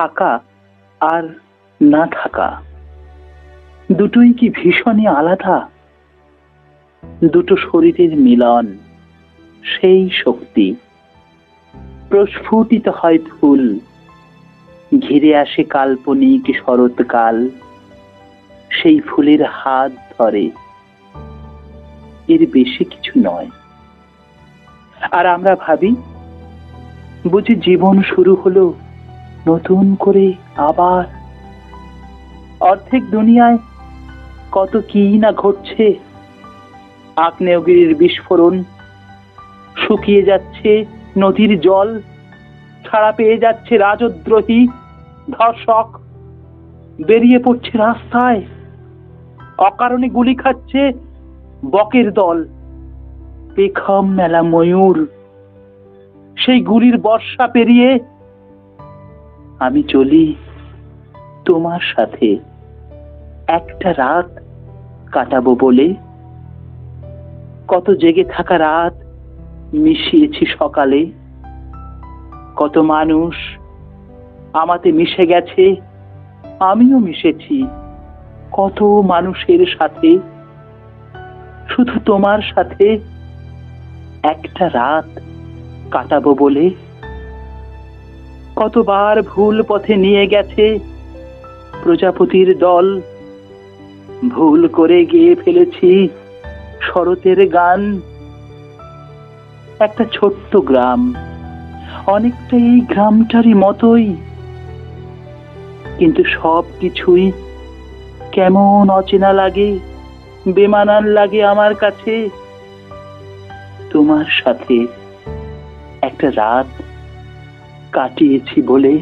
থাকা আর না থাকা দুটোই কি ভীষণই আলাদা? দুটো শরীরের মিলন, সেই শক্তি। প্রস্ফুটিত হয় ফুল, ঘিরে আসে কাল্পনিক শরৎকাল, সেই ফুলের হাত ধরে। এর বেশি কিছু নয়। আর আমরা ভাবি বুঝি জীবন শুরু হলো নতুন করে আবার। অর্ধেক দুনিয়ায় কত কি না ঘটছে। আগ্নেয়গিরির বিস্ফোরণ, শুকিয়ে যাচ্ছে নদীর জল, ছাড়া পেয়ে যাচ্ছে রাজদ্রোহী ধর্ষক, বেরিয়ে পড়ছে রাস্তায়, অকারণে গুলি খাচ্ছে বকের দল, পেখম মেলা ময়ূর। সেই গুলির বর্ষা পেরিয়ে আমি চলি তোমার সাথে একটা রাত কাটাবো বলে। কত জেগে থাকা রাত মিশিয়েছি সকালে, কত মানুষ আমাতে মিশে গেছে, আমিও মিশেছি কত মানুষের সাথে, শুধু তোমার সাথে একটা রাত কাটাবো বলে। কতবার ভুল পথে নিয়ে গেছে প্রজাপতির দল, ভুল করে গেয়ে ফেলেছি শরতের গান। একটা ছোট্ট গ্রাম, অনেকটা এই গ্রামটারই মতোই, কিন্তু সব কিছুই কেমন অচেনা লাগে, বেমানান লাগে আমার কাছে। তোমার সাথে একটা রাত কাটিয়েছি বলে।